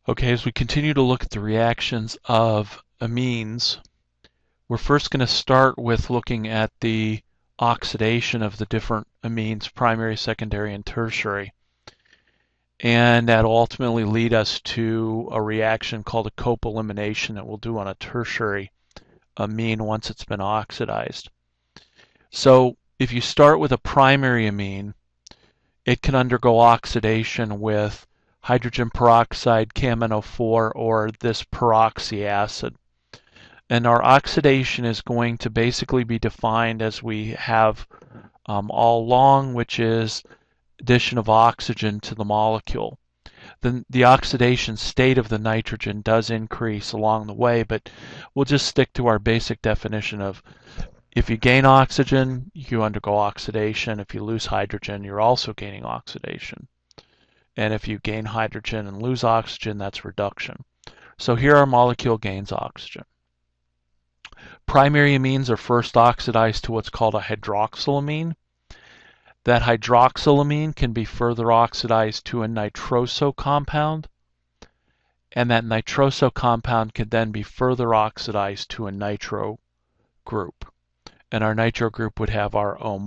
Okay, as we continue to look at the reactions of amines, we're first going to start with looking at the oxidation of the different amines, primary, secondary, and tertiary. And that'll ultimately lead us to a reaction called a coelimination that we'll do on a tertiary amine once it's been oxidized. So if you start with a primary amine, it can undergo oxidation with hydrogen peroxide, KMnO4, or this peroxy acid. And our oxidation is going to basically be defined as we have all along, which is addition of oxygen to the molecule. Then the oxidation state of the nitrogen does increase along the way, but we'll just stick to our basic definition of if you gain oxygen, you undergo oxidation. If you lose hydrogen, you're also gaining oxidation. And if you gain hydrogen and lose oxygen, that's reduction. So here our molecule gains oxygen. Primary amines are first oxidized to what's called a hydroxylamine. That hydroxylamine can be further oxidized to a nitroso compound, and that nitroso compound can then be further oxidized to a nitro group. And our nitro group would have our O-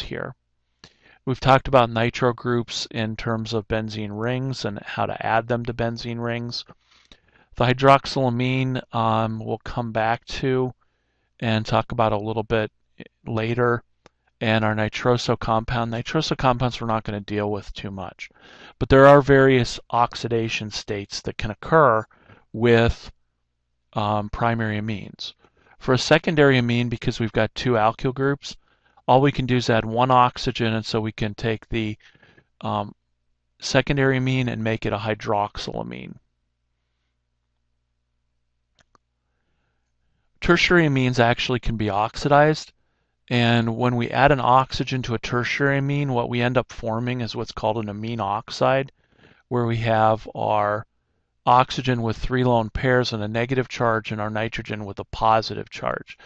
here. We've talked about nitro groups in terms of benzene rings and how to add them to benzene rings. The hydroxylamine we'll come back to and talk about a little bit later. And our nitroso compounds we're not going to deal with too much. But there are various oxidation states that can occur with primary amines. For a secondary amine, because we've got two alkyl groups, all we can do is add one oxygen, and so we can take the secondary amine and make it a hydroxylamine. Tertiary amines actually can be oxidized, and when we add an oxygen to a tertiary amine, what we end up forming is what's called an amine oxide, where we have our oxygen with 3 lone pairs and a negative charge, and our nitrogen with a positive charge.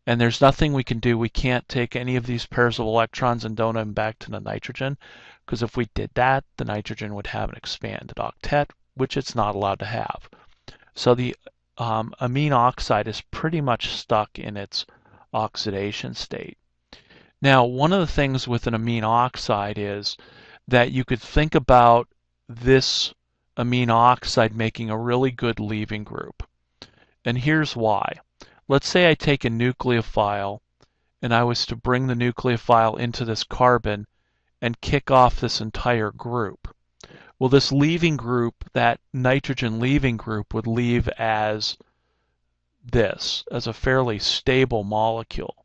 And there's nothing we can do. We can't take any of these pairs of electrons and donate them back to the nitrogen, because if we did that, the nitrogen would have an expanded octet, which it's not allowed to have. So the amine oxide is pretty much stuck in its oxidation state. Now, one of the things with an amine oxide is that you could think about this amine oxide making a really good leaving group. And here's why. Let's say I take a nucleophile and I was to bring the nucleophile into this carbon and kick off this entire group. Well, this leaving group, that nitrogen leaving group, would leave as this, as a fairly stable molecule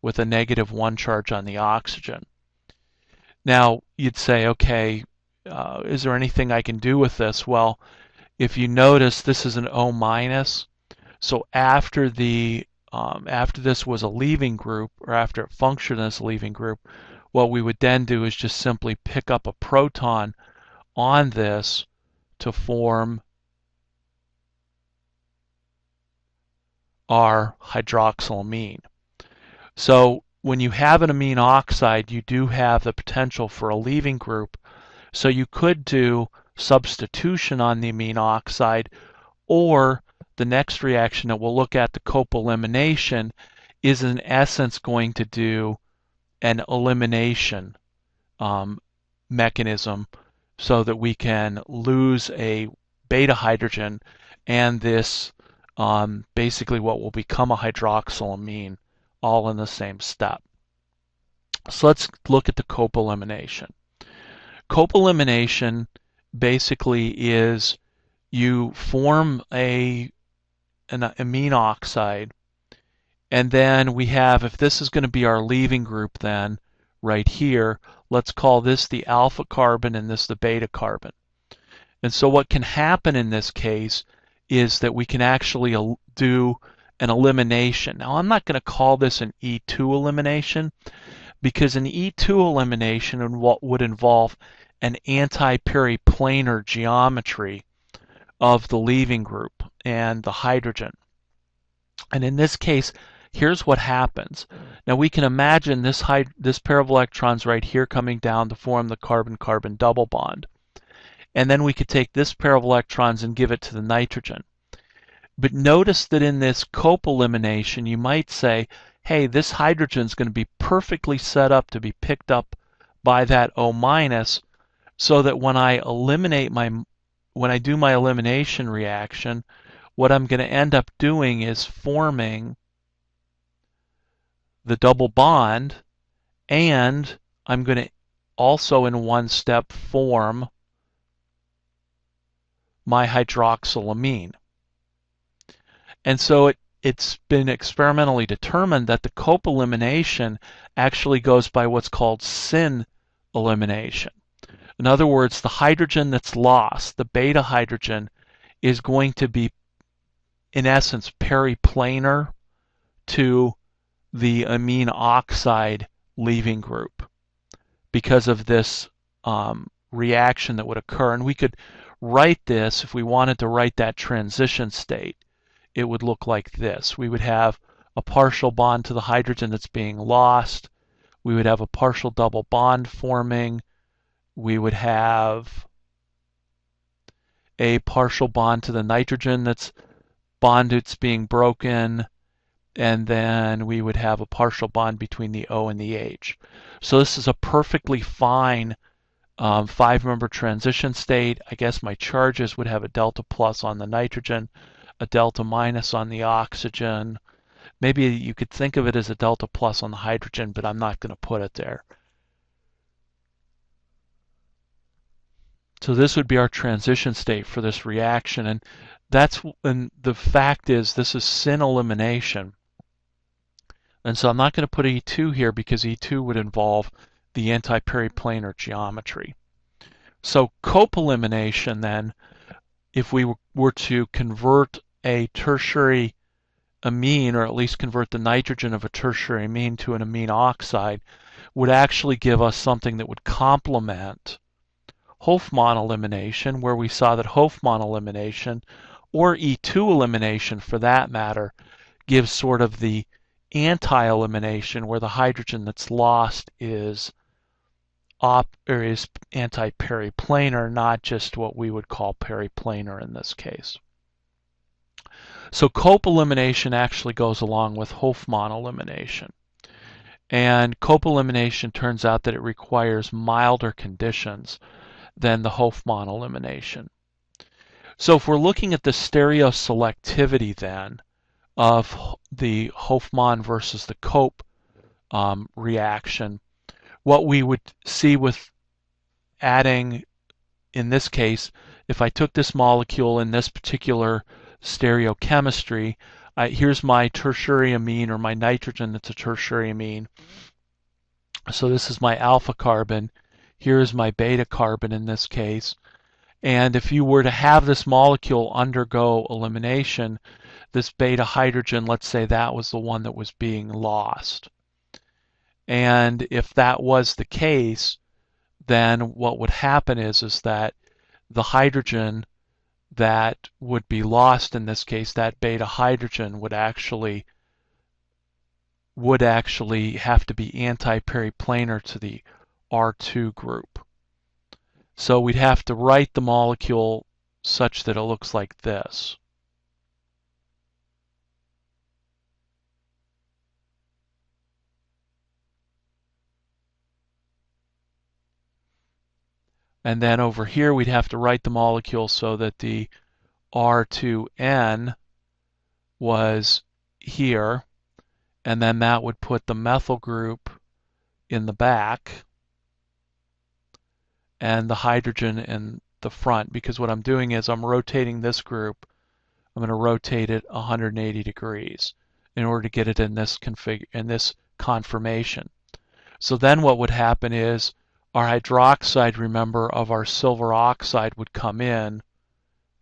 with a -1 charge on the oxygen. Now, you'd say, okay, is there anything I can do with this? Well, if you notice, this is an O-, so after this was a leaving group, or after it functioned as a leaving group, what we would then do is just simply pick up a proton on this to form our hydroxylamine. So when you have an amine oxide, you do have the potential for a leaving group. So you could do substitution on the amine oxide, or the next reaction that we'll look at, the coelimination, is in essence going to do an elimination mechanism so that we can lose a beta hydrogen and this basically what will become a hydroxylamine, all in the same step. So let's look at the coelimination. Coelimination basically is you form an amine oxide, and then we have, if this is going to be our leaving group then, right here, let's call this the alpha carbon and this the beta carbon. And so what can happen in this case is that we can actually do an elimination. Now, I'm not going to call this an E2 elimination, because an E2 elimination would involve an anti-periplanar geometry of the leaving group and the hydrogen. And in this case, here's what happens. Now we can imagine this pair of electrons right here coming down to form the carbon-carbon double bond. and then we could take this pair of electrons and give it to the nitrogen. But notice that in this cope-elimination, you might say, hey, this hydrogen is going to be perfectly set up to be picked up by that O-, so that when I do my elimination reaction, what I'm going to end up doing is forming the double bond, and I'm going to also in one step form my hydroxylamine. And so it's been experimentally determined that the cope elimination actually goes by what's called syn elimination. In other words, the hydrogen that's lost, the beta hydrogen, is going to be, in essence, periplanar to the amine oxide leaving group because of this reaction that would occur. And we could write this, if we wanted to write that transition state, it would look like this. We would have a partial bond to the hydrogen that's being lost. We would have a partial double bond forming. We would have a partial bond to the nitrogen that's being broken. And then we would have a partial bond between the O and the H. So this is a perfectly fine 5-member transition state. I guess my charges would have a delta plus on the nitrogen, a delta minus on the oxygen. Maybe you could think of it as a delta plus on the hydrogen, but I'm not going to put it there. So this would be our transition state for this reaction, and the fact is this is syn elimination. And so I'm not going to put E2 here because E2 would involve the anti-periplanar geometry. So cope elimination then, if we were to convert a tertiary amine, or at least convert the nitrogen of a tertiary amine to an amine oxide, would actually give us something that would complement Hofmann elimination, where we saw that Hofmann elimination, or E2 elimination for that matter, gives sort of the anti-elimination, where the hydrogen that's lost is anti-periplanar, not just what we would call periplanar in this case. So cope elimination actually goes along with Hofmann elimination. And cope elimination turns out that it requires milder conditions than the Hofmann elimination. So if we're looking at the stereoselectivity then of the Hofmann versus the cope reaction, what we would see with adding, in this case, if I took this molecule in this particular stereochemistry, here's my tertiary amine, or my nitrogen that's a tertiary amine. So this is my alpha carbon. Here is my beta carbon in this case. And if you were to have this molecule undergo elimination, this beta hydrogen, let's say that was the one that was being lost. And if that was the case, then what would happen is that the hydrogen that would be lost in this case, that beta hydrogen would actually have to be anti-periplanar to the R2 group. So we'd have to write the molecule such that it looks like this. And then over here we'd have to write the molecule so that the R2N was here, and then that would put the methyl group in the back and the hydrogen in the front, because what I'm doing is I'm rotating this group. I'm going to rotate it 180 degrees in order to get it in this conformation. So then what would happen is our hydroxide, remember, of our silver oxide would come in.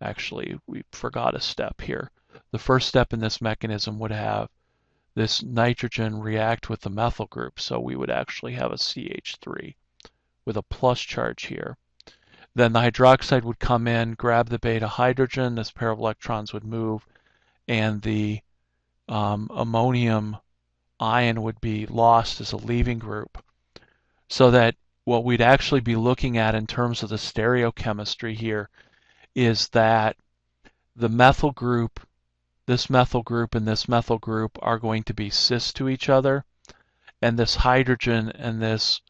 Actually, we forgot a step here. The first step in this mechanism would have this nitrogen react with the methyl group, so we would actually have a CH3 with a plus charge here. Then the hydroxide would come in, grab the beta hydrogen, this pair of electrons would move, and the ammonium ion would be lost as a leaving group. So that what we'd actually be looking at in terms of the stereochemistry here is that the methyl group, this methyl group and this methyl group are going to be cis to each other, and this hydrogen and this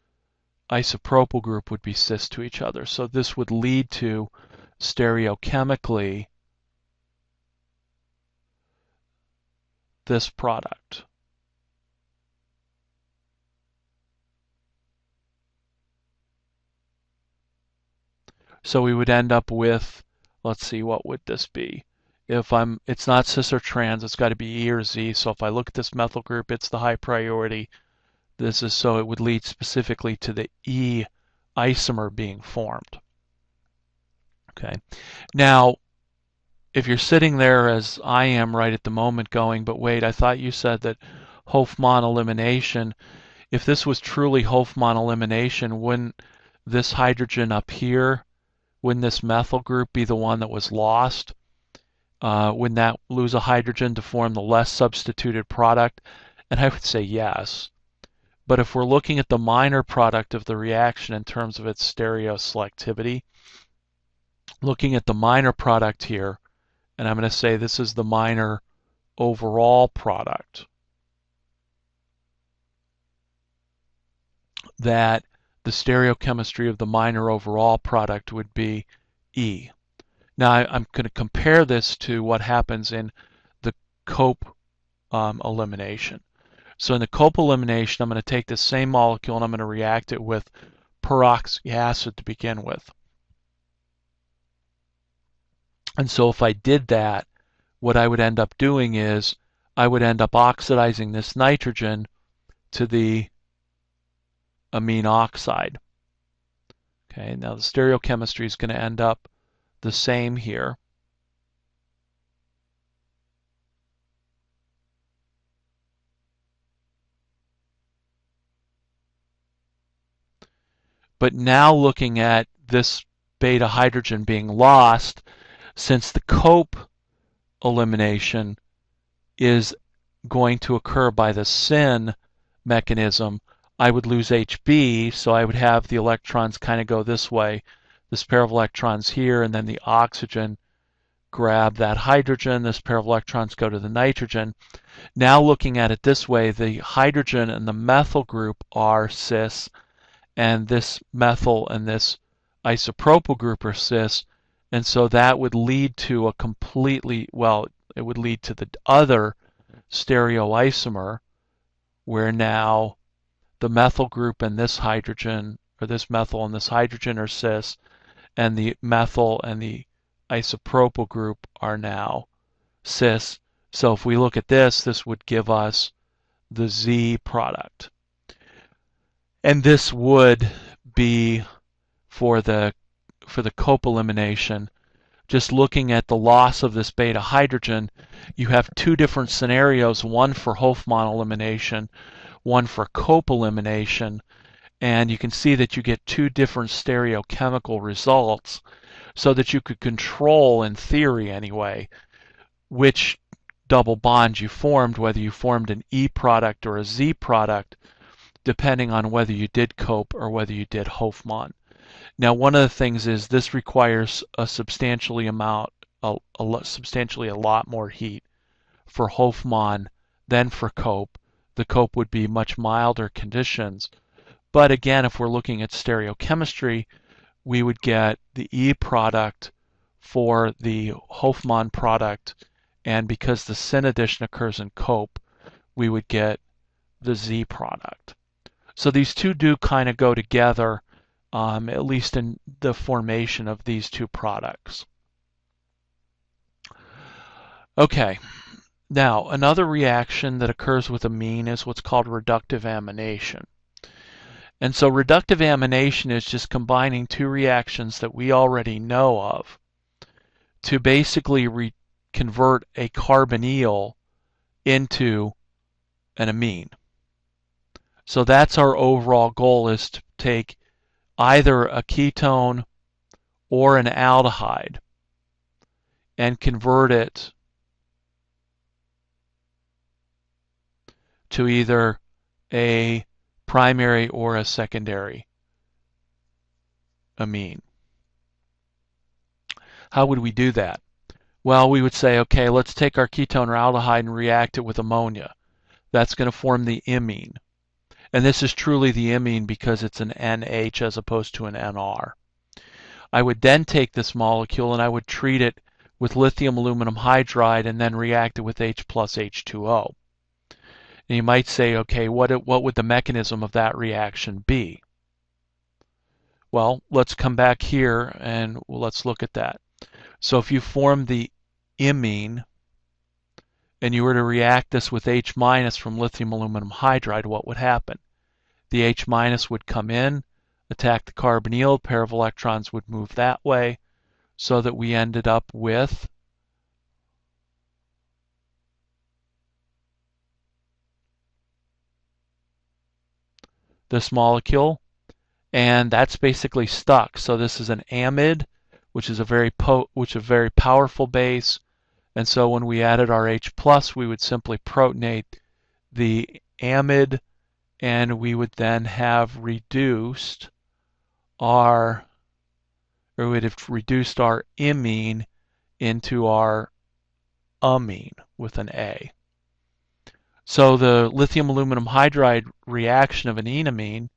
isopropyl group would be cis to each other. So this would lead to stereochemically this product. So we would end up with, let's see, what would this be? It's not cis or trans, it's got to be E or Z. So if I look at this methyl group, it's the high priority. So it would lead specifically to the E isomer being formed. Okay. Now, if you're sitting there as I am right at the moment going, but wait, I thought you said that Hofmann elimination, if this was truly Hofmann elimination, wouldn't this hydrogen up here, wouldn't this methyl group be the one that was lost? Wouldn't that lose a hydrogen to form the less substituted product? And I would say yes. But if we're looking at the minor product of the reaction in terms of its stereoselectivity, looking at the minor product here, and I'm going to say this is the minor overall product, that the stereochemistry of the minor overall product would be E. Now I'm going to compare this to what happens in the Cope elimination. So in the Cope elimination, I'm going to take this same molecule and I'm going to react it with peroxy acid to begin with. And so if I did that, what I would end up doing is I would end up oxidizing this nitrogen to the amine oxide. Okay, now the stereochemistry is going to end up the same here. But now looking at this beta hydrogen being lost, since the Cope elimination is going to occur by the syn mechanism, I would lose HB, so I would have the electrons kind of go this way, this pair of electrons here, and then the oxygen grab that hydrogen, this pair of electrons go to the nitrogen. Now looking at it this way, the hydrogen and the methyl group are cis, and this methyl and this isopropyl group are cis, and so that would lead to a completely, well, it would lead to the other stereoisomer, where now the methyl group and this hydrogen, or this methyl and this hydrogen are cis, and the methyl and the isopropyl group are now cis. So if we look at this, this would give us the Z product. And this would be for the Cope elimination. Just looking at the loss of this beta hydrogen, you have two different scenarios, one for Hofmann elimination, one for Cope elimination, and you can see that you get two different stereochemical results, so that you could control, in theory anyway, which double bond you formed, whether you formed an E product or a Z product, depending on whether you did Cope or whether you did Hofmann. Now, one of the things is this requires a substantially a lot more heat for Hofmann than for Cope. The Cope would be much milder conditions. But again, if we're looking at stereochemistry, we would get the E product for the Hofmann product, and because the syn addition occurs in Cope, we would get the Z product. So these two do kind of go together, at least in the formation of these two products. Okay, now another reaction that occurs with amine is what's called reductive amination. And so reductive amination is just combining two reactions that we already know of to basically convert a carbonyl into an amine. So that's our overall goal, is to take either a ketone or an aldehyde and convert it to either a primary or a secondary amine. How would we do that? Well, we would say, okay, let's take our ketone or aldehyde and react it with ammonia. That's going to form the imine. And this is truly the imine because it's an NH as opposed to an NR. I would then take this molecule and I would treat it with lithium aluminum hydride and then react it with H plus H2O. And you might say, okay, what would the mechanism of that reaction be? Well, let's come back here and let's look at that. So if you form the imine and you were to react this with H minus from lithium aluminum hydride, what would happen? The H minus would come in, attack the carbonyl, pair of electrons would move that way, so that we ended up with this molecule, and that's basically stuck. So this is an amide, which is a very powerful base, and so when we added our H plus, we would simply protonate the amide, and we would then have reduced our imine into our amine with an A. So the lithium aluminum hydride reaction of an enamine,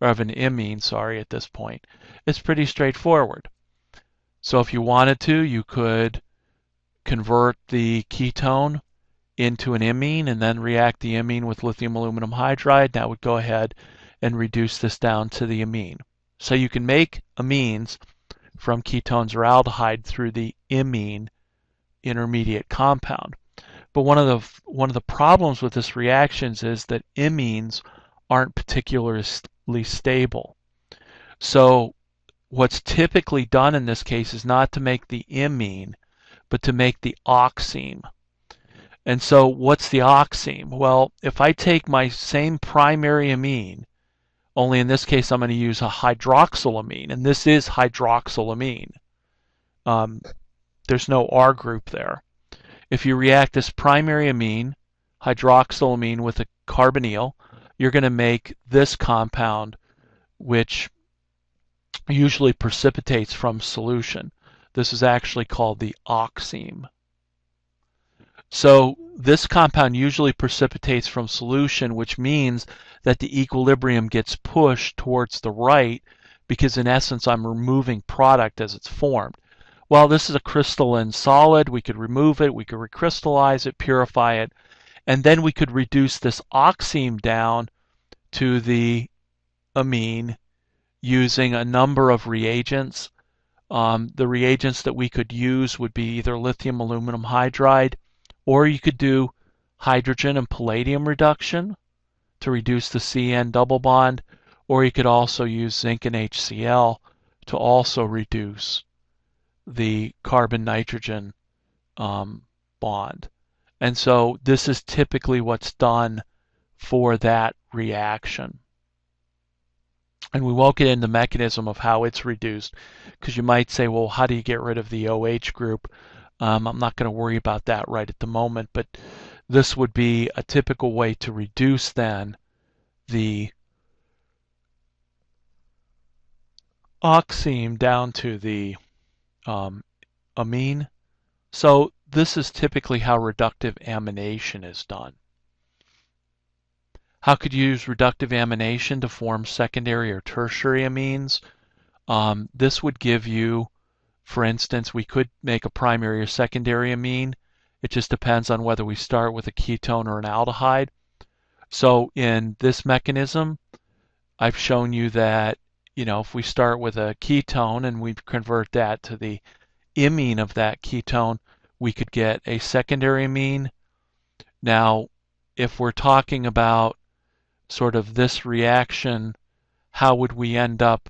or of an imine, sorry, at this point, is pretty straightforward. So if you wanted to, you could convert the ketone into an imine and then react the imine with lithium aluminum hydride. That would go ahead and reduce this down to the amine. So you can make amines from ketones or aldehyde through the imine intermediate compound. But one of the problems with this reactions is that imines aren't particularly stable. So what's typically done in this case is not to make the imine, but to make the oxime. And so what's the oxime? Well, if I take my same primary amine, only in this case I'm going to use a hydroxylamine, and this is hydroxylamine. There's no R group there. If you react this primary amine, hydroxylamine, with a carbonyl, you're going to make this compound, which usually precipitates from solution. This is actually called the oxime. So this compound usually precipitates from solution, which means that the equilibrium gets pushed towards the right because in essence I'm removing product as it's formed. Well, this is a crystalline solid. We could remove it, we could recrystallize it, purify it, and then we could reduce this oxime down to the amine using a number of reagents. The reagents that we could use would be either lithium aluminum hydride, or you could do hydrogen and palladium reduction to reduce the CN double bond, or you could also use zinc and HCl to also reduce the carbon-nitrogen bond. And so this is typically what's done for that reaction. And we won't get into the mechanism of how it's reduced, because you might say, well, how do you get rid of the OH group? I'm not going to worry about that right at the moment, but this would be a typical way to reduce then the oxime down to the amine. So this is typically how reductive amination is done. How could you use reductive amination to form secondary or tertiary amines? This would give you, for instance, we could make a primary or secondary amine. It just depends on whether we start with a ketone or an aldehyde. So in this mechanism, I've shown you that, if we start with a ketone and we convert that to the imine of that ketone, we could get a secondary amine. Now, if we're talking about sort of this reaction, how would we end up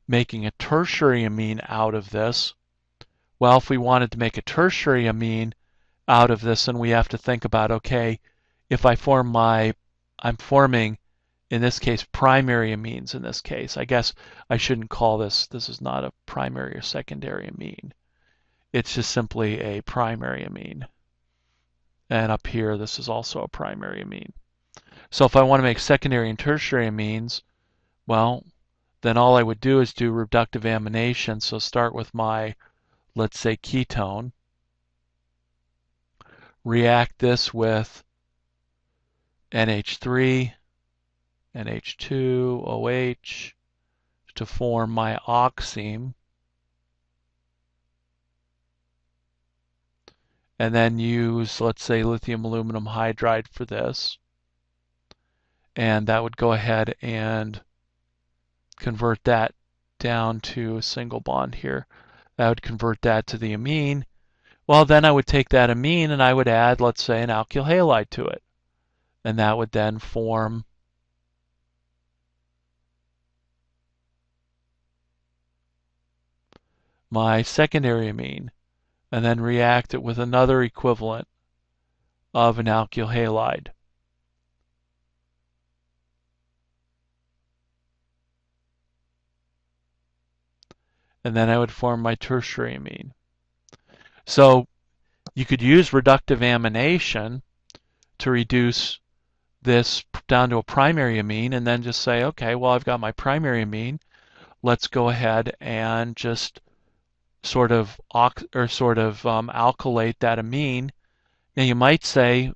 making a tertiary amine out of this? Well, if we wanted to make a tertiary amine out of this, then we have to think about, okay, if I'm forming, in this case, primary amines in this case. I guess I shouldn't call this is not a primary or secondary amine. It's just simply a primary amine. And up here, this is also a primary amine. So if I want to make secondary and tertiary amines, well, then all I would do is do reductive amination. So start with my, let's say, ketone, react this with NH3, NH2, OH to form my oxime, and then use, let's say, lithium aluminum hydride for this. And that would go ahead and convert that down to a single bond here. That would convert that to the amine. Well, then I would take that amine and I would add, let's say, an alkyl halide to it. And that would then form my secondary amine, and then react it with another equivalent of an alkyl halide. And then I would form my tertiary amine. So you could use reductive amination to reduce this down to a primary amine and then just say, okay, well, I've got my primary amine. Let's go ahead and just sort of alkylate that amine. Now you might say,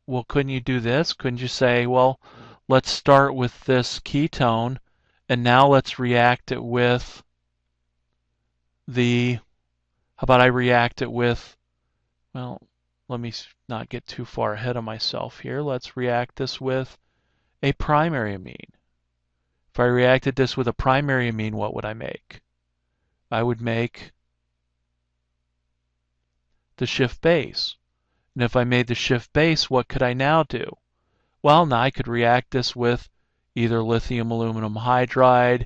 well, couldn't you do this? Couldn't you say, well, let's start with this ketone and now let's react it with how about I react it with, well, let me not get too far ahead of myself here. Let's react this with a primary amine. If I reacted this with a primary amine, what would I make? I would make the Schiff base. And if I made the Schiff base, what could I now do? Well, now I could react this with either lithium aluminum hydride,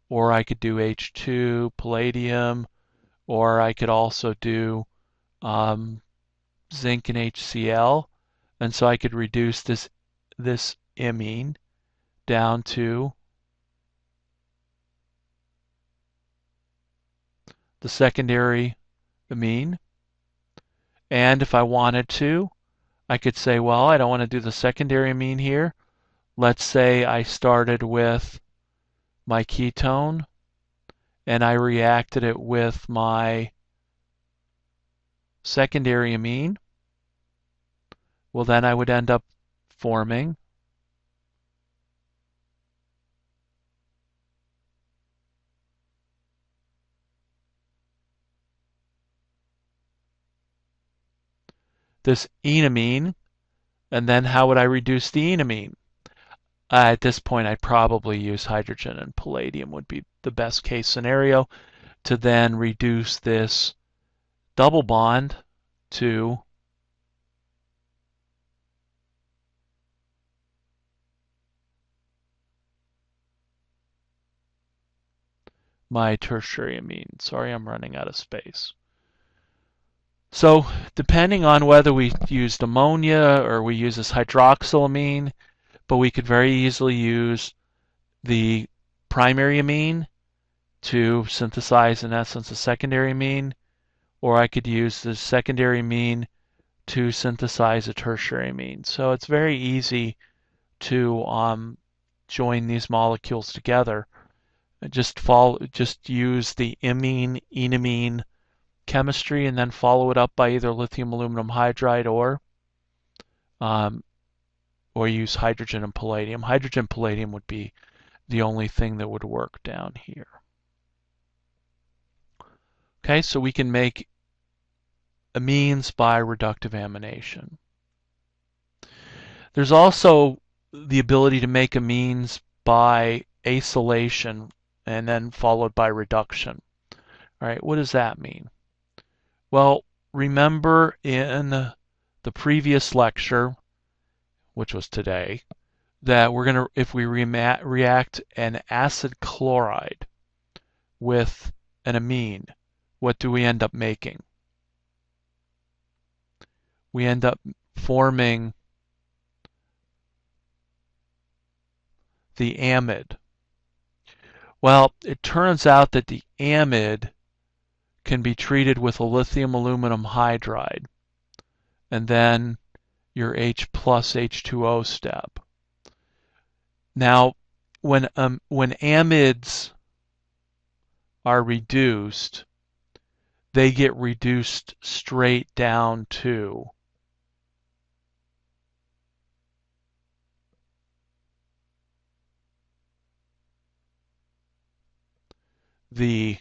or I could do H2, palladium, or I could also do zinc and HCl. And so I could reduce this imine down to the secondary amine. And if I wanted to, I could say, well, I don't want to do the secondary amine here. Let's say I started with my ketone and I reacted it with my secondary amine. Well, then I would end up forming this enamine. And then how would I reduce the enamine? At this point, I'd probably use hydrogen and palladium would be the best case scenario to then reduce this double bond to my tertiary amine. Sorry, I'm running out of space. So depending on whether we used ammonia or we use this hydroxylamine, but we could very easily use the primary amine to synthesize, in essence, a secondary amine, or I could use the secondary amine to synthesize a tertiary amine. So it's very easy to join these molecules together. Just use the imine, enamine chemistry and then follow it up by either lithium aluminum hydride or use hydrogen and palladium. Hydrogen palladium would be the only thing that would work down here. Okay, so we can make amines by reductive amination. There's also the ability to make amines by acylation and then followed by reduction. All right, what does that mean? Well, remember in the previous lecture, which was today, that we're going to, if we react an acid chloride with an amine, what do we end up making? We end up forming the amide. Well, it turns out that the amide can be treated with a lithium aluminum hydride and then your H plus H2O step. Now, when amides are reduced, they get reduced straight down to the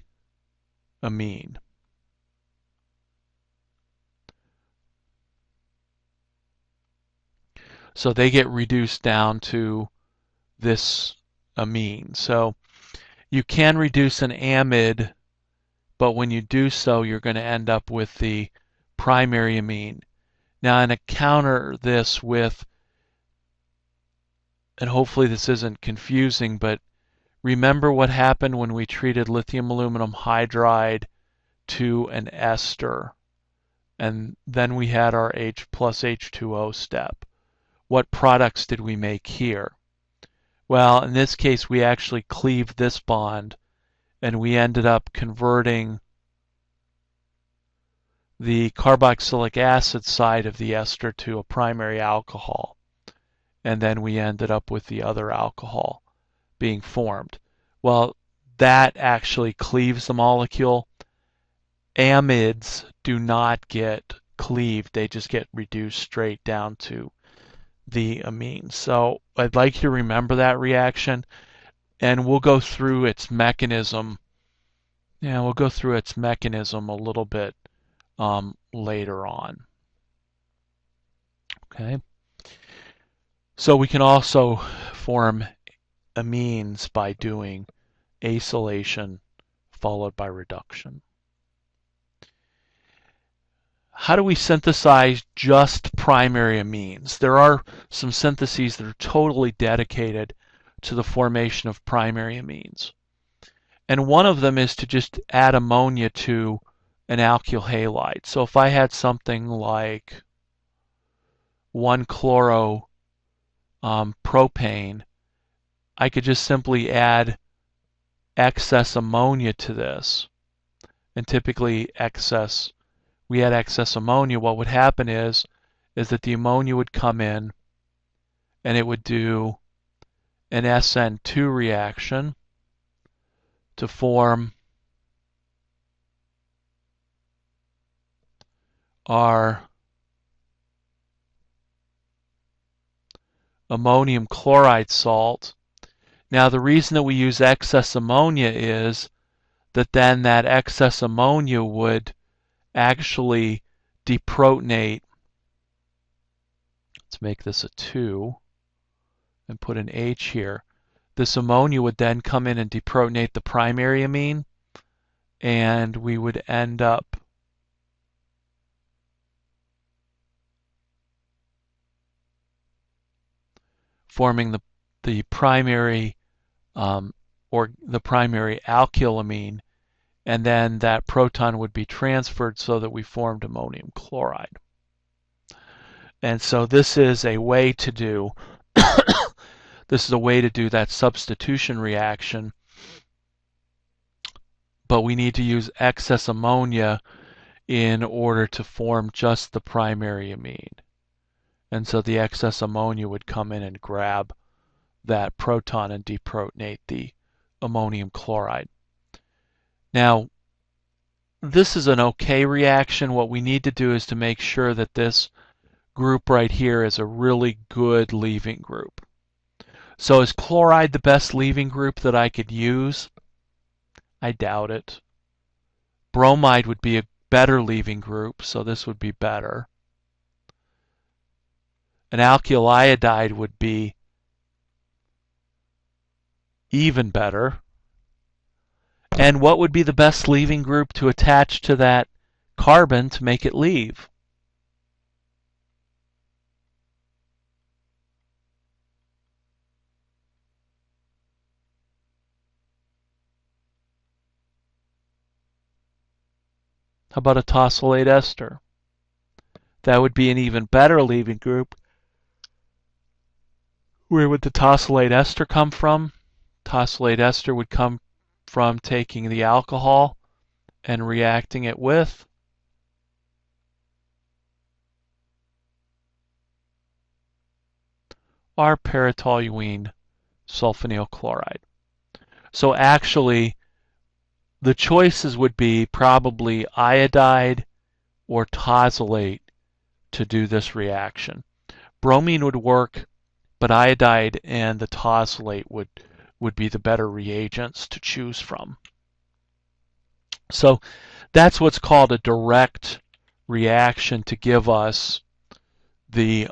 amine. So they get reduced down to this amine. So you can reduce an amide, but when you do so, you're going to end up with the primary amine. Now, I'm going to counter this with, and hopefully this isn't confusing, but remember what happened when we treated lithium aluminum hydride to an ester, and then we had our H plus H2O step. What products did we make here? Well, in this case, we actually cleaved this bond, and we ended up converting the carboxylic acid side of the ester to a primary alcohol. And then we ended up with the other alcohol being formed. Well, that actually cleaves the molecule. Amides do not get cleaved. They just get reduced straight down to the amines. So I'd like you to remember that reaction, and we'll go through its mechanism. Yeah, we'll go through its mechanism a little bit later on. Okay. So we can also form amines by doing acylation followed by reduction. How do we synthesize just primary amines? There are some syntheses that are totally dedicated to the formation of primary amines. And one of them is to just add ammonia to an alkyl halide. So if I had something like 1-chloro-propane, I could just simply add excess ammonia to this. And typically we had excess ammonia. What would happen is that the ammonia would come in and it would do an SN2 reaction to form our ammonium chloride salt. Now the reason that we use excess ammonia is that then that excess ammonia would actually deprotonate. Let's make this a 2 and put an H here. This ammonia would then come in and deprotonate the primary amine, and we would end up forming the primary or the primary alkylamine, and then that proton would be transferred so that we formed ammonium chloride. And so this is a way to do that substitution reaction, but we need to use excess ammonia in order to form just the primary amine. And so the excess ammonia would come in and grab that proton and deprotonate the ammonium chloride. Now, this is an okay reaction. What we need to do is to make sure that this group right here is a really good leaving group. So is chloride the best leaving group that I could use? I doubt it. Bromide would be a better leaving group, so this would be better. An alkyl iodide would be even better. And what would be the best leaving group to attach to that carbon to make it leave? How about a tosylate ester? That would be an even better leaving group. Where would the tosylate ester come from? Tosylate ester would come from taking the alcohol and reacting it with our paratoluene sulfonyl chloride. So actually, the choices would be probably iodide or tosylate to do this reaction. Bromine would work, but iodide and the tosylate would be the better reagents to choose from. So that's what's called a direct reaction to give us a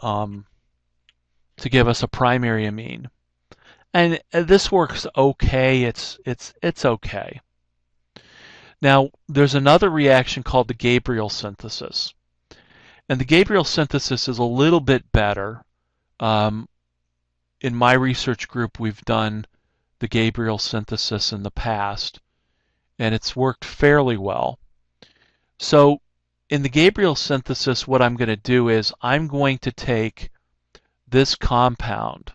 primary amine. And this works okay. It's okay. Now, there's another reaction called the Gabriel synthesis. And the Gabriel synthesis is a little bit better. In my research group, we've done the Gabriel synthesis in the past, and it's worked fairly well. So in the Gabriel synthesis, what I'm going to do is I'm going to take this compound,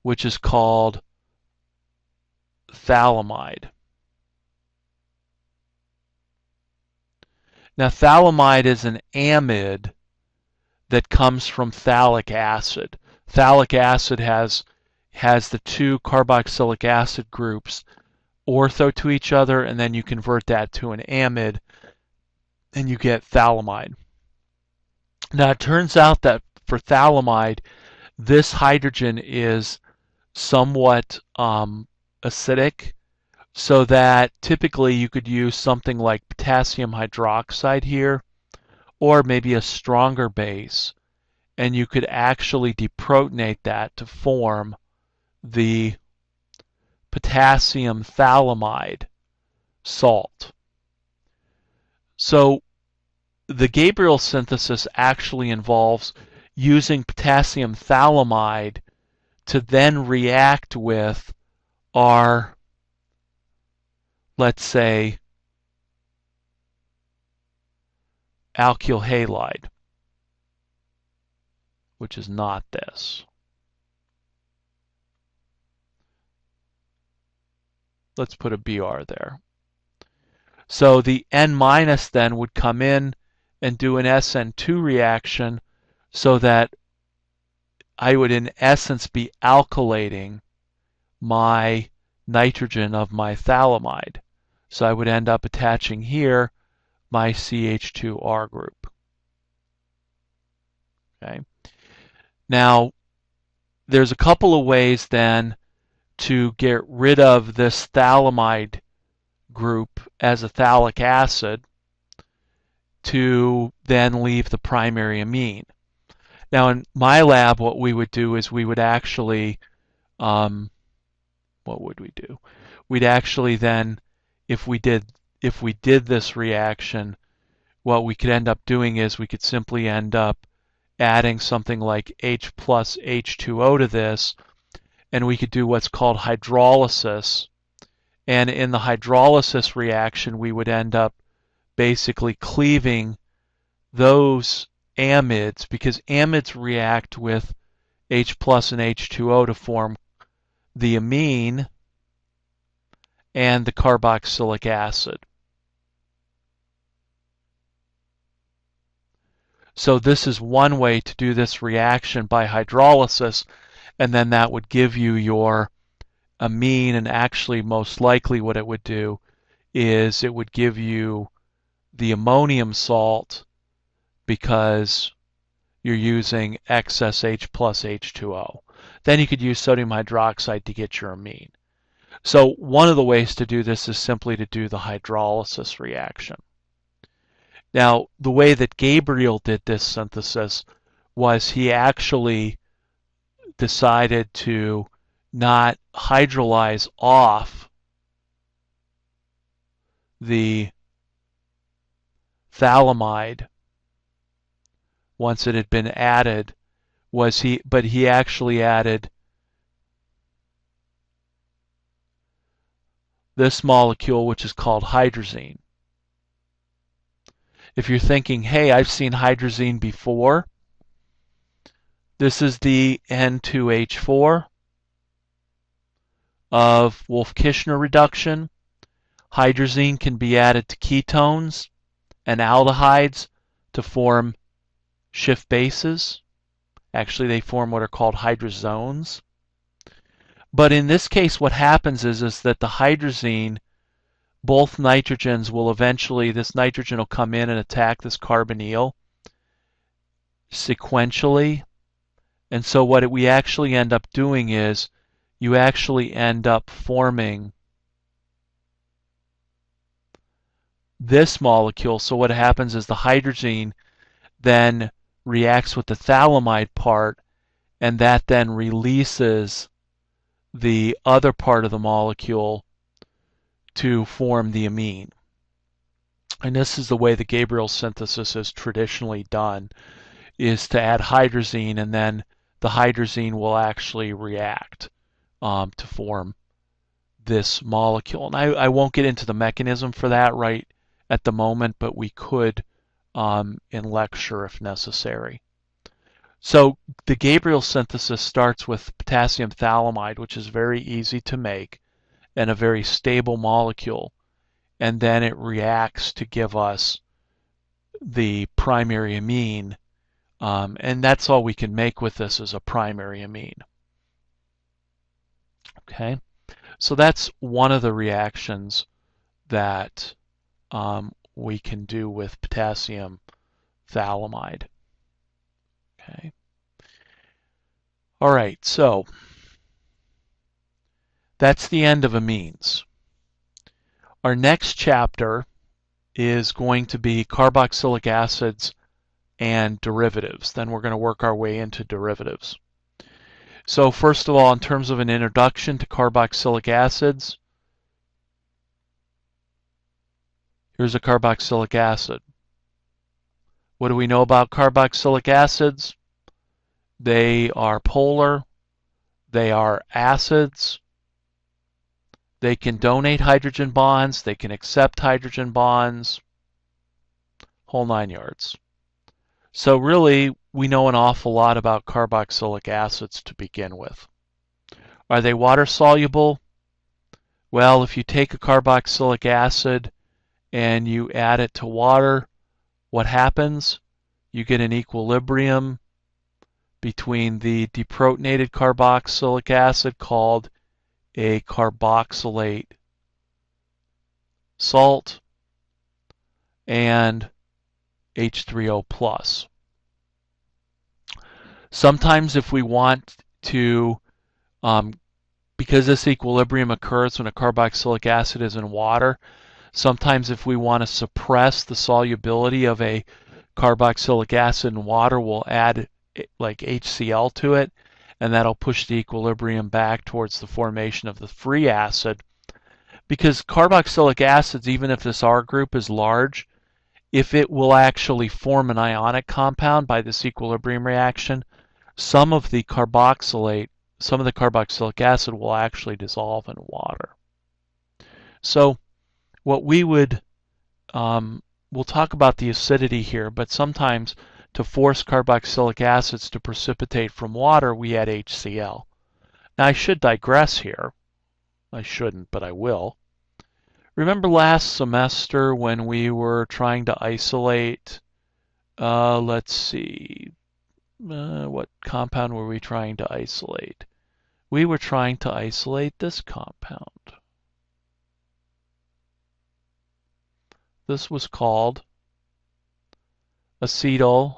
which is called phthalimide. Now, phthalimide is an amide that comes from phthalic acid. Phthalic acid has the two carboxylic acid groups ortho to each other, and then you convert that to an amide, and you get phthalimide. Now, it turns out that for phthalimide, this hydrogen is somewhat acidic, so that typically you could use something like potassium hydroxide here, or maybe a stronger base, and you could actually deprotonate that to form the potassium phthalimide salt. So the Gabriel synthesis actually involves using potassium phthalimide to then react with our, let's say, alkyl halide, which is not this. Let's put a Br there. So the N- then would come in and do an SN2 reaction, so that I would in essence be alkylating my nitrogen of my phthalimide. So I would end up attaching here my CH2R group. Okay. Now, there's a couple of ways then to get rid of this phthalimide group as a phthalic acid to then leave the primary amine. Now, in my lab, what we would do is we would actually, what would we do? We'd actually then, if we did this reaction, what we could end up doing is we could simply end up adding something like H plus H2O to this, and we could do what's called hydrolysis. And in the hydrolysis reaction, we would end up basically cleaving those amides, because amides react with H plus and H2O to form the amine and the carboxylic acid. So this is one way to do this reaction by hydrolysis, and then that would give you your amine, and actually most likely what it would do is it would give you the ammonium salt, because you're using excess H plus H2O. Then you could use sodium hydroxide to get your amine. So one of the ways to do this is simply to do the hydrolysis reaction. Now, the way that Gabriel did this synthesis was he actually decided to not hydrolyze off the phthalimide once it had been added, but he actually added this molecule, which is called hydrazine. If you're thinking, hey, I've seen hydrazine before, this is the N2H4 of Wolff-Kishner reduction. Hydrazine can be added to ketones and aldehydes to form Schiff bases. Actually, they form what are called hydrazones. But in this case, what happens is that the hydrazine both nitrogens will eventually, this nitrogen will come in and attack this carbonyl sequentially. And so what we actually end up doing is you actually end up forming this molecule. So what happens is the hydrazine then reacts with the phthalimide part, and that then releases the other part of the molecule to form the amine. And this is the way the Gabriel synthesis is traditionally done, is to add hydrazine, and then the hydrazine will actually react to form this molecule. And I won't get into the mechanism for that right at the moment, but we could in lecture if necessary. So the Gabriel synthesis starts with potassium phthalimide, which is very easy to make and a very stable molecule, and then it reacts to give us the primary amine, and that's all we can make with this is a primary amine. Okay, so that's one of the reactions that we can do with potassium phthalimide. Okay. All right, so that's the end of amines. Our next chapter is going to be carboxylic acids and derivatives. Then we're going to work our way into derivatives. So first of all, in terms of an introduction to carboxylic acids, here's a carboxylic acid. What do we know about carboxylic acids? They are polar, they are acids, they can donate hydrogen bonds, they can accept hydrogen bonds, whole 9 yards. So really, we know an awful lot about carboxylic acids to begin with. Are they water soluble? Well, if you take a carboxylic acid and you add it to water, what happens? You get an equilibrium between the deprotonated carboxylic acid called a carboxylate salt and H3O+. Sometimes if we want to, because this equilibrium occurs when a carboxylic acid is in water, sometimes if we want to suppress the solubility of a carboxylic acid in water, we'll add like HCl to it, and that'll push the equilibrium back towards the formation of the free acid. Because carboxylic acids, even if this R group is large, if it will actually form an ionic compound by this equilibrium reaction, some of the carboxylic acid will actually dissolve in water. So what we would, we'll talk about the acidity here, but sometimes to force carboxylic acids to precipitate from water, we add HCl. Now I should digress here. I shouldn't, but I will. Remember last semester when we were trying to isolate, let's see, what compound were we trying to isolate? We were trying to isolate this compound. This was called acetyl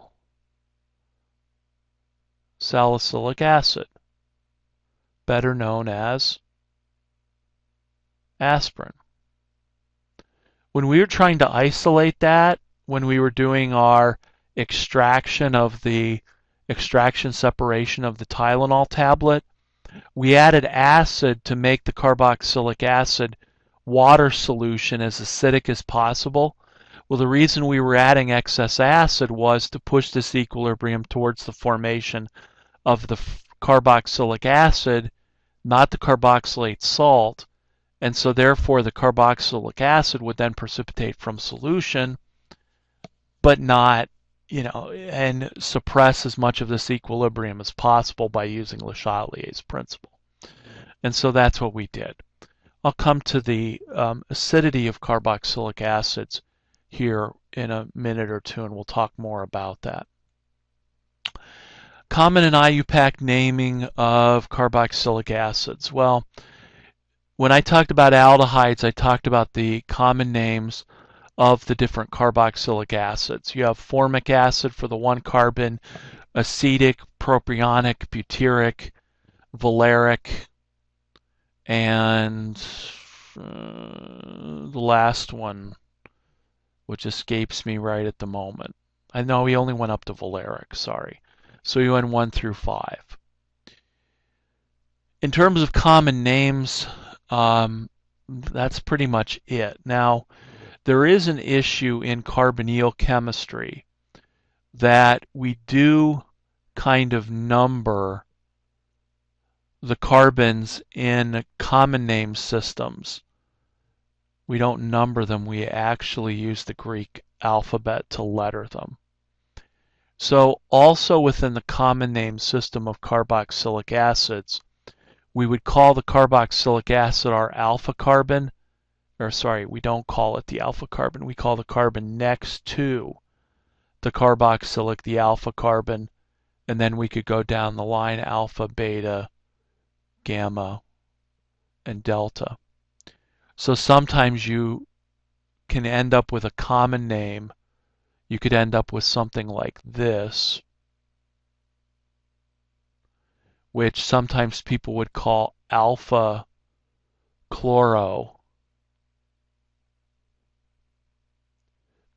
salicylic acid, better known as aspirin. When we were trying to isolate that, when we were doing our extraction separation of the Tylenol tablet, we added acid to make the carboxylic acid water solution as acidic as possible. Well, the reason we were adding excess acid was to push this equilibrium towards the formation of the carboxylic acid, not the carboxylate salt, and so therefore the carboxylic acid would then precipitate from solution, but not, and suppress as much of this equilibrium as possible by using Le Chatelier's principle. And so that's what we did. I'll come to the acidity of carboxylic acids here in a minute or two, and we'll talk more about that. Common in IUPAC naming of carboxylic acids. Well, when I talked about aldehydes, I talked about the common names of the different carboxylic acids. You have formic acid for the one carbon, acetic, propionic, butyric, valeric, and the last one, which escapes me right at the moment. I know we only went up to valeric, sorry. So we went 1 through 5. In terms of common names, that's pretty much it. Now, there is an issue in carbonyl chemistry that we do kind of number the carbons in common name systems. We don't number them, we actually use the Greek alphabet to letter them. So also within the common name system of carboxylic acids, we would call the carboxylic acid our alpha carbon, or sorry, we don't call it the alpha carbon, we call the carbon next to the carboxylic the alpha carbon, and then we could go down the line alpha, beta, gamma, and delta. So sometimes you can end up with a common name. You could end up with something like this, which sometimes people would call alpha chloro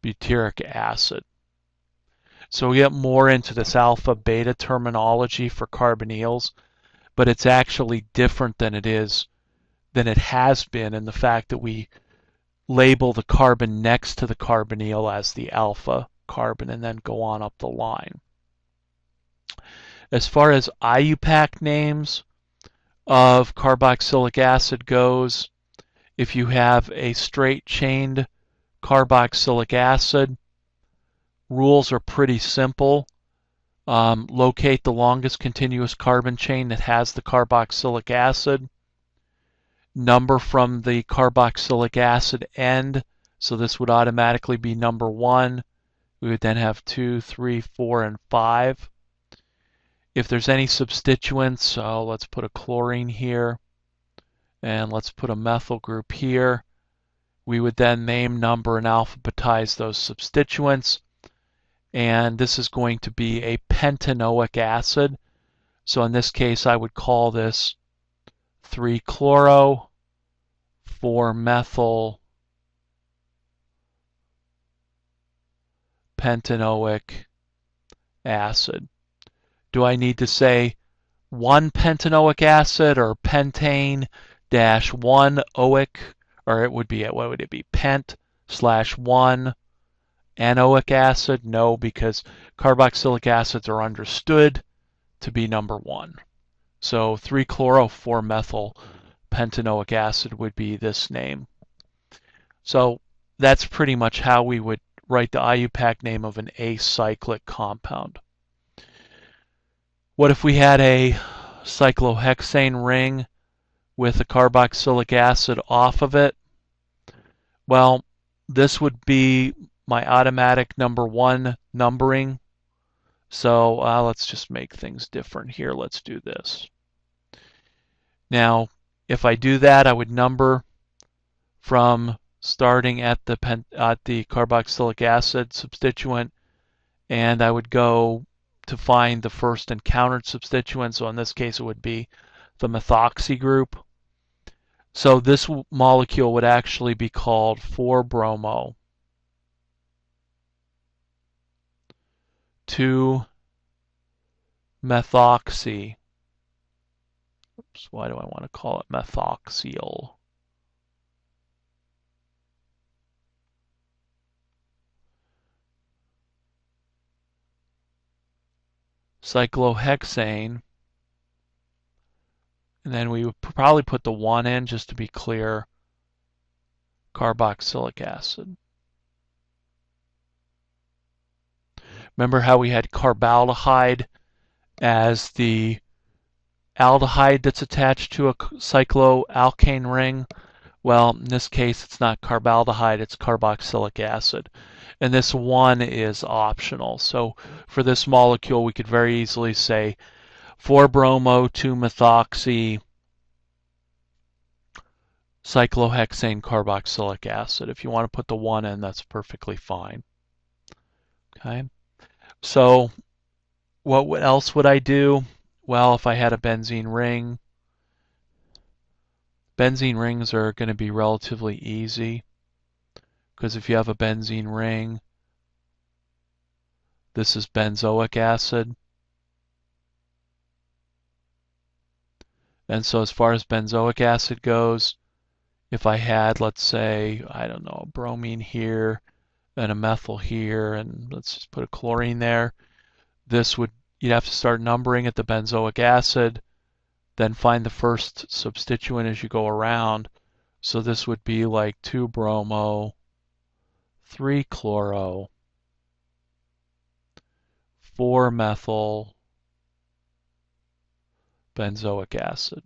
butyric acid. So we get more into this alpha beta terminology for carbonyls, but it's actually different than it has been in the fact that we label the carbon next to the carbonyl as the alpha carbon and then go on up the line. As far as IUPAC names of carboxylic acid goes, if you have a straight chained carboxylic acid, rules are pretty simple. Locate the longest continuous carbon chain that has the carboxylic acid. Number from the carboxylic acid end, so this would automatically be number 1. We would then have 2, 3, 4, and 5. If there's any substituents, let's put a chlorine here, and let's put a methyl group here. We would then name, number, and alphabetize those substituents. And this is going to be a pentanoic acid. So in this case, I would call this 3-chloro, 4-methyl, pentanoic acid. Do I need to say 1-pentanoic acid or pentane dash 1-oic, or it would be, what would it be, pent/1 anoic acid? No, because carboxylic acids are understood to be number 1. So 3-chloro 4-methyl pentanoic acid would be this name. So that's pretty much how we would write the IUPAC name of an acyclic compound. What if we had a cyclohexane ring with a carboxylic acid off of it? Well, this would be my automatic number 1 numbering. So let's just make things different here. Let's do this. Now, if I do that, I would number from starting at the carboxylic acid substituent, and I would go to find the first encountered substituent. So in this case, it would be the methoxy group. So this molecule would actually be called 4-bromo 2-methoxy. Oops, why do I want to call it methoxyl? Cyclohexane. And then we would probably put the 1 in just to be clear. Carboxylic acid. Remember how we had carbaldehyde as the aldehyde that's attached to a cycloalkane ring? Well, in this case, it's not carbaldehyde, it's carboxylic acid. And this 1 is optional. So for this molecule, we could very easily say 4-bromo 2-methoxy cyclohexane carboxylic acid. If you want to put the 1 in, that's perfectly fine. Okay. So what else would I do? Well, if I had a benzene ring, benzene rings are going to be relatively easy, because if you have a benzene ring, this is benzoic acid. And so as far as benzoic acid goes, if I had, let's say, I don't know, a bromine here and a methyl here, and let's just put a chlorine there, you'd have to start numbering at the benzoic acid, then find the first substituent as you go around. So this would be like 2-bromo, 3-chloro, 4-methyl benzoic acid.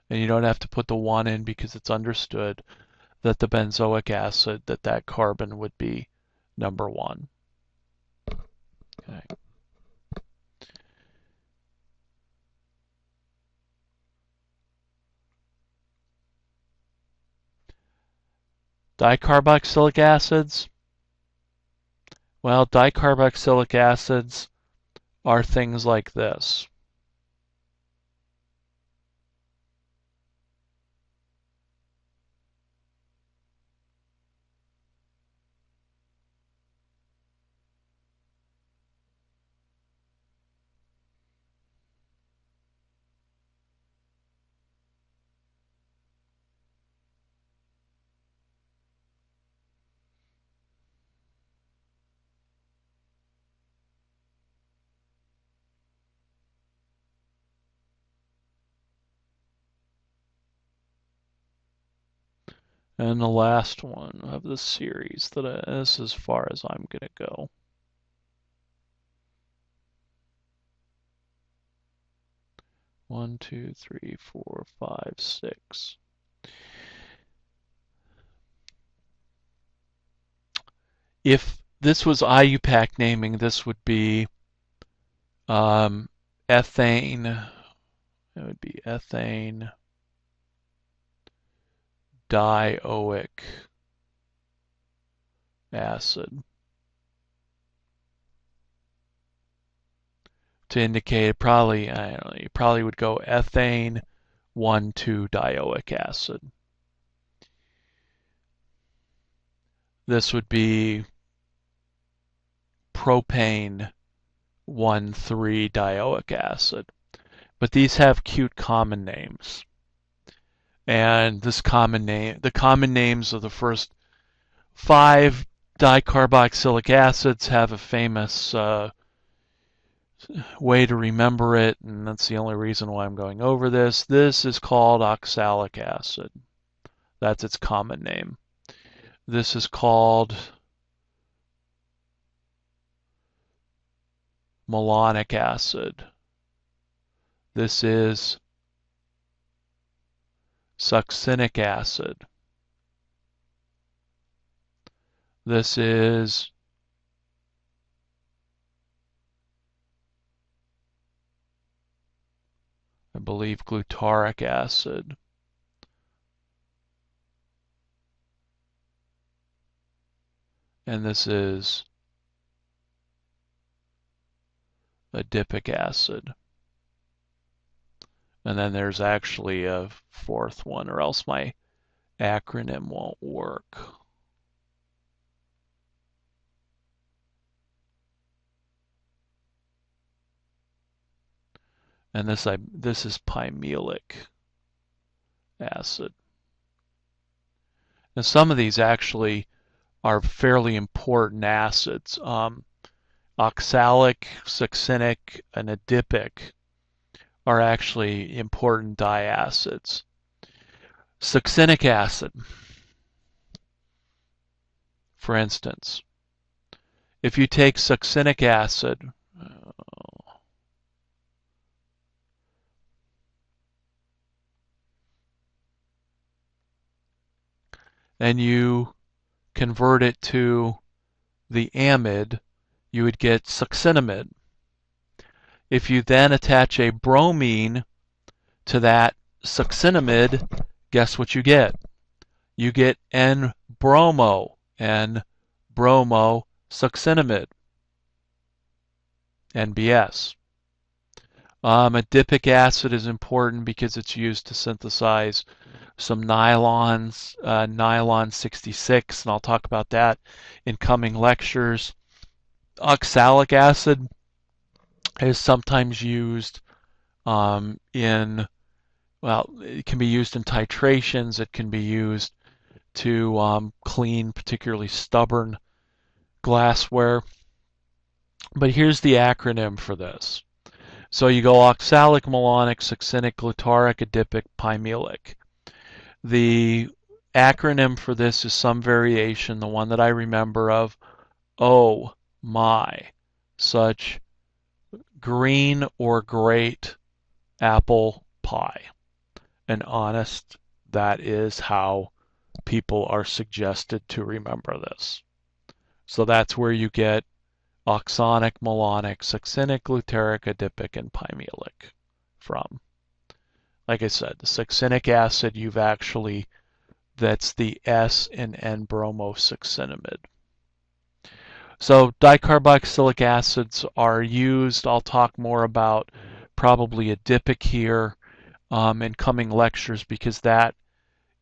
And you don't have to put the 1 in because it's understood that the benzoic acid, that carbon would be number 1. Okay. Dicarboxylic acids. Well, dicarboxylic acids are things like this. And the last one of the series, this is as far as I'm going to go. One, two, three, four, five, six. If this was IUPAC naming, this would be ethane. It would be ethane dioic acid. To indicate probably, I don't know, you probably would go ethane 1,2-dioic acid. This would be propane 1,3-dioic acid. But these have cute common names. And the common names of the first 5 dicarboxylic acids have a famous way to remember it, and that's the only reason why I'm going over this. This is called oxalic acid. That's its common name. This is called malonic acid. This is succinic acid. This is I believe glutaric acid. And this is adipic acid. And then there's actually a 4th one, or else my acronym won't work. And this is pimelic acid. And some of these actually are fairly important acids. Oxalic, succinic, and adipic are actually important diacids. Succinic acid, for instance, if you take succinic acid, and you convert it to the amide, you would get succinimide. If you then attach a bromine to that succinimide, guess what you get? You get N-bromo, N-bromosuccinimide, NBS. Adipic acid is important because it's used to synthesize some nylons, nylon 66, and I'll talk about that in coming lectures. Oxalic acid is sometimes used in, well, it can be used in titrations. It can be used to clean particularly stubborn glassware. But here's the acronym for this. So you go oxalic, malonic, succinic, glutaric, adipic, pymelic. The acronym for this is some variation, the one that I remember of, oh my, such green or great apple pie. And honest, that is how people are suggested to remember this. So that's where you get oxonic, malonic, succinic, glutaric, adipic, and pymelic from. Like I said, the succinic acid, that's the S in N-bromosuccinimide. So dicarboxylic acids are used. I'll talk more about probably adipic here in coming lectures because that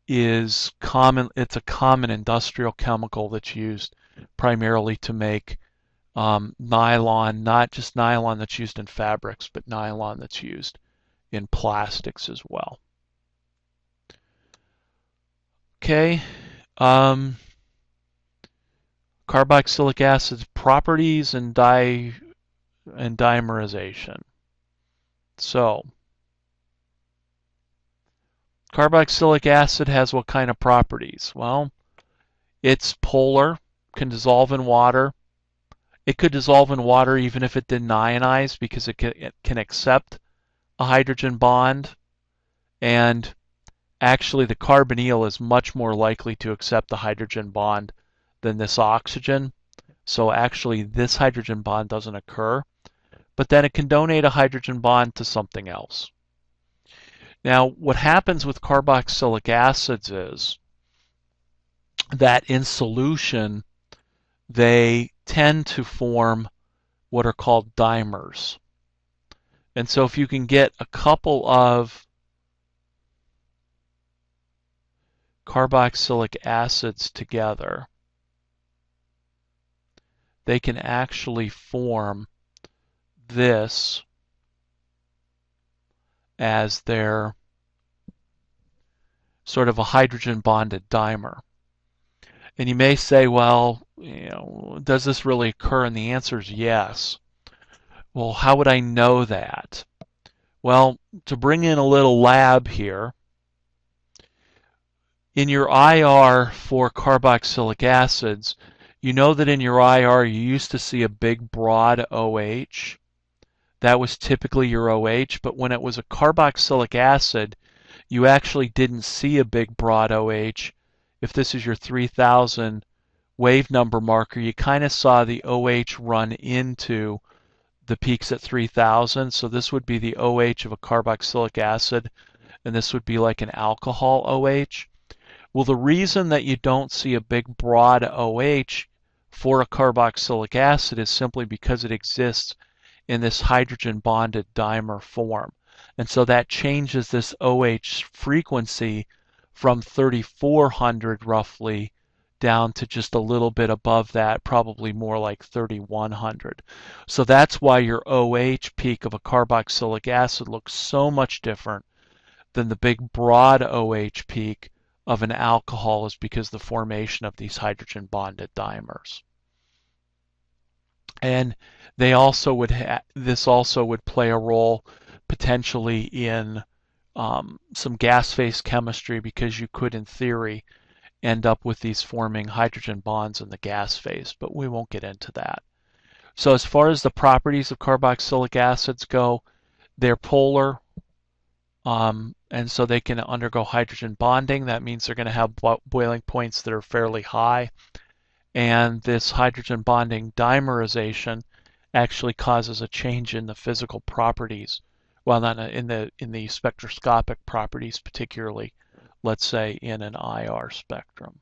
is common. It's a common industrial chemical that's used primarily to make nylon, not just nylon that's used in fabrics, but nylon that's used in plastics as well. Okay. Carboxylic acid's properties and dimerization. So, carboxylic acid has what kind of properties? Well, it's polar, can dissolve in water. It could dissolve in water even if it didn't ionize because it can accept a hydrogen bond. And actually, the carbonyl is much more likely to accept the hydrogen bond than this oxygen. So actually, this hydrogen bond doesn't occur. But then it can donate a hydrogen bond to something else. Now, what happens with carboxylic acids is that in solution, they tend to form what are called dimers. And so if you can get a couple of carboxylic acids together, they can actually form this as their sort of a hydrogen bonded dimer. And you may say, well, does this really occur? And the answer is yes. Well, how would I know that? Well, to bring in a little lab here, in your IR for carboxylic acids, you know that in your IR you used to see a big broad OH. That was typically your OH, but when it was a carboxylic acid, you actually didn't see a big broad OH. If this is your 3000 wave number marker, you kind of saw the OH run into the peaks at 3000. So this would be the OH of a carboxylic acid, and this would be like an alcohol OH. Well, the reason that you don't see a big broad OH for a carboxylic acid is simply because it exists in this hydrogen bonded dimer form. And so that changes this OH frequency from 3400 roughly down to just a little bit above that, probably more like 3100. So that's why your OH peak of a carboxylic acid looks so much different than the big broad OH peak of an alcohol, is because the formation of these hydrogen bonded dimers. And they also would this also would play a role potentially in some gas phase chemistry, because you could, in theory, end up with these forming hydrogen bonds in the gas phase, but we won't get into that. So as far as the properties of carboxylic acids go, they're polar, and so they can undergo hydrogen bonding. That means they're going to have boiling points that are fairly high. And this hydrogen bonding dimerization actually causes a change in the physical properties, well, not in the spectroscopic properties particularly, let's say in an IR spectrum.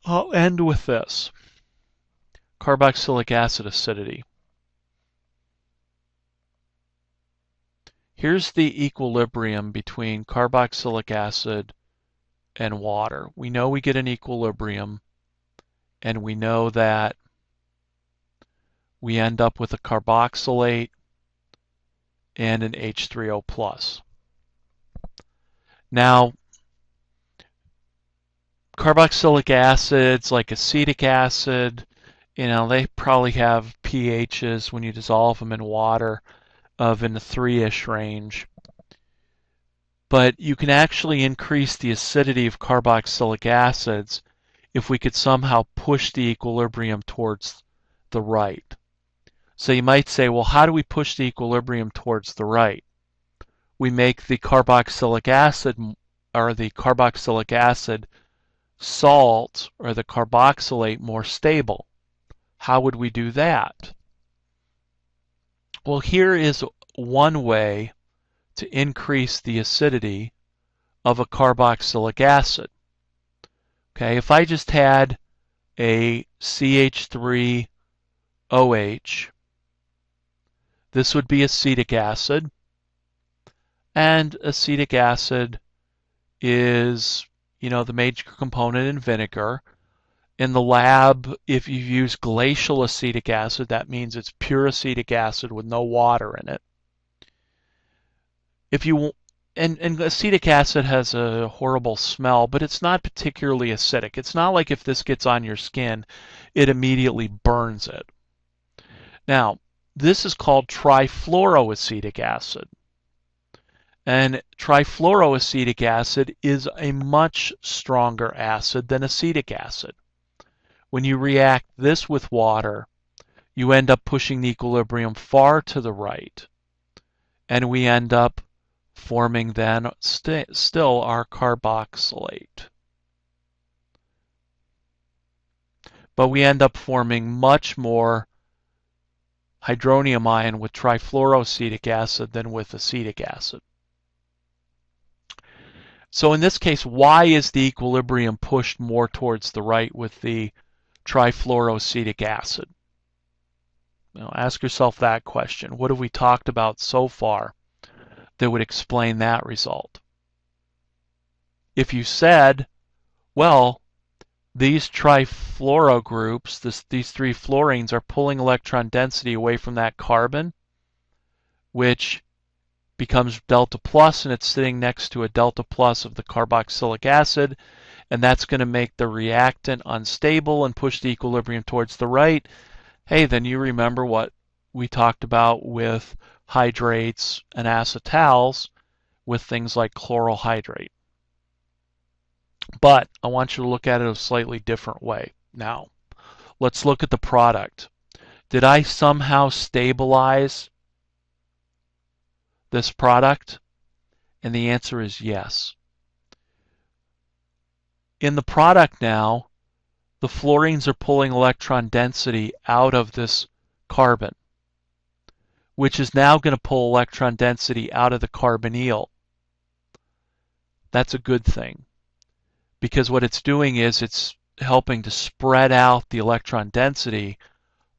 I'll end with this. Carboxylic acid acidity. Here's the equilibrium between carboxylic acid and water. We know we get an equilibrium, and we know that we end up with a carboxylate and an H3O+. Now, carboxylic acids like acetic acid, they probably have pHs when you dissolve them in water of in the 3-ish range. But you can actually increase the acidity of carboxylic acids if we could somehow push the equilibrium towards the right. So you might say, well, how do we push the equilibrium towards the right? We make the carboxylic acid or the carboxylic acid salt or the carboxylate more stable. How would we do that? Well, here is one way to increase the acidity of a carboxylic acid. Okay, if I just had a CH222 this would be acetic acid, and acetic acid is, the major component in vinegar. In the lab, if you use glacial acetic acid, that means it's pure acetic acid with no water in it. And acetic acid has a horrible smell, but it's not particularly acidic. It's not like if this gets on your skin, it immediately burns it. Now, this is called trifluoroacetic acid. And trifluoroacetic acid is a much stronger acid than acetic acid. When you react this with water, you end up pushing the equilibrium far to the right. And we end up forming then still our carboxylate. But we end up forming much more hydronium ion with trifluoroacetic acid than with acetic acid. So in this case, why is the equilibrium pushed more towards the right with the trifluoroacetic acid? Now ask yourself that question. What have we talked about so far that would explain that result? If you said, well, these trifluoro groups, these three fluorines are pulling electron density away from that carbon, which becomes delta plus, and it's sitting next to a delta plus of the carboxylic acid, and that's going to make the reactant unstable and push the equilibrium towards the right. Hey, then you remember what we talked about with hydrates and acetals with things like chloral hydrate. But I want you to look at it a slightly different way. Now, let's look at the product. Did I somehow stabilize this product? And the answer is yes. In the product now, the fluorines are pulling electron density out of this carbon, which is now going to pull electron density out of the carbonyl. That's a good thing, because what it's doing is it's helping to spread out the electron density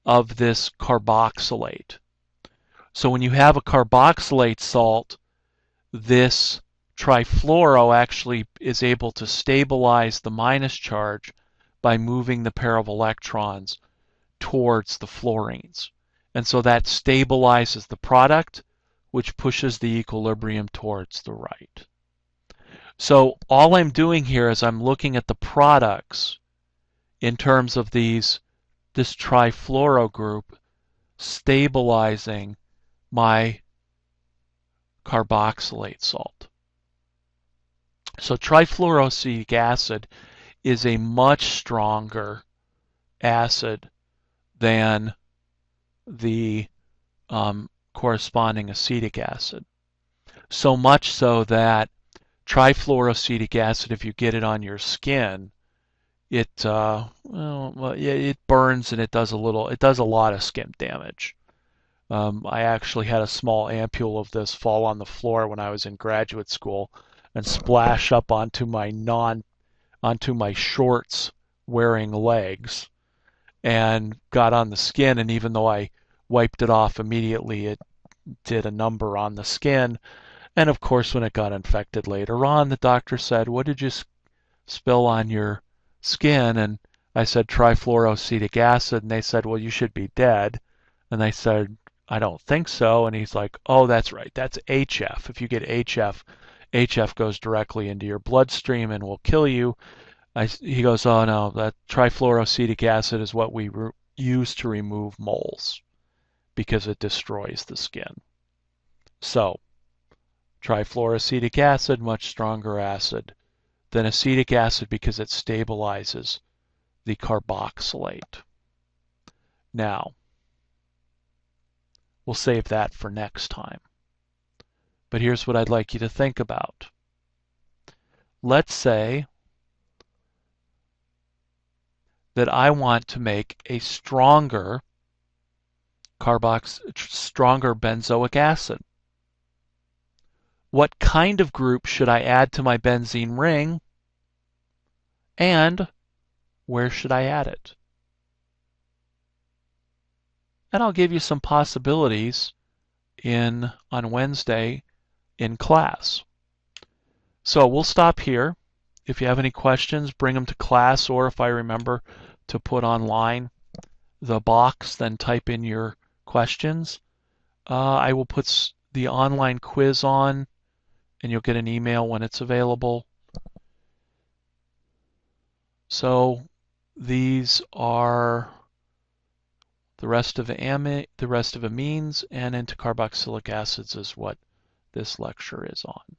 of this carboxylate. So when you have a carboxylate salt, this trifluoro actually is able to stabilize the minus charge by moving the pair of electrons towards the fluorines. And so that stabilizes the product, which pushes the equilibrium towards the right. So all I'm doing here is I'm looking at the products in terms of this trifluoro group stabilizing my carboxylate salt. So trifluoroacetic acid is a much stronger acid than the corresponding acetic acid. So much so that trifluoroacetic acid, if you get it on your skin, it burns and it does a lot of skin damage. I actually had a small ampule of this fall on the floor when I was in graduate school and splash up onto my shorts wearing legs and got on the skin. And even though I wiped it off immediately, it did a number on the skin. And of course, when it got infected later on, the doctor said, "What did you spill on your skin?" And I said, "Trifluoroacetic acid." And they said, "Well, you should be dead." And I said, "I don't think so." And he's like, "Oh, that's right. That's HF. If you get HF goes directly into your bloodstream and will kill you." He goes, "Oh no, that trifluoroacetic acid is what we use to remove moles because it destroys the skin." So, trifluoroacetic acid, much stronger acid than acetic acid because it stabilizes the carboxylate. Now, we'll save that for next time. But here's what I'd like you to think about. Let's say that I want to make a stronger benzoic acid. What kind of group should I add to my benzene ring, and where should I add it? And I'll give you some possibilities on Wednesday in class. So we'll stop here. If you have any questions, bring them to class, or if I remember to put online the box, then type in your questions. I will put the online quiz on, and you'll get an email when it's available. So these are the rest of amines, and into carboxylic acids is what this lecture is on.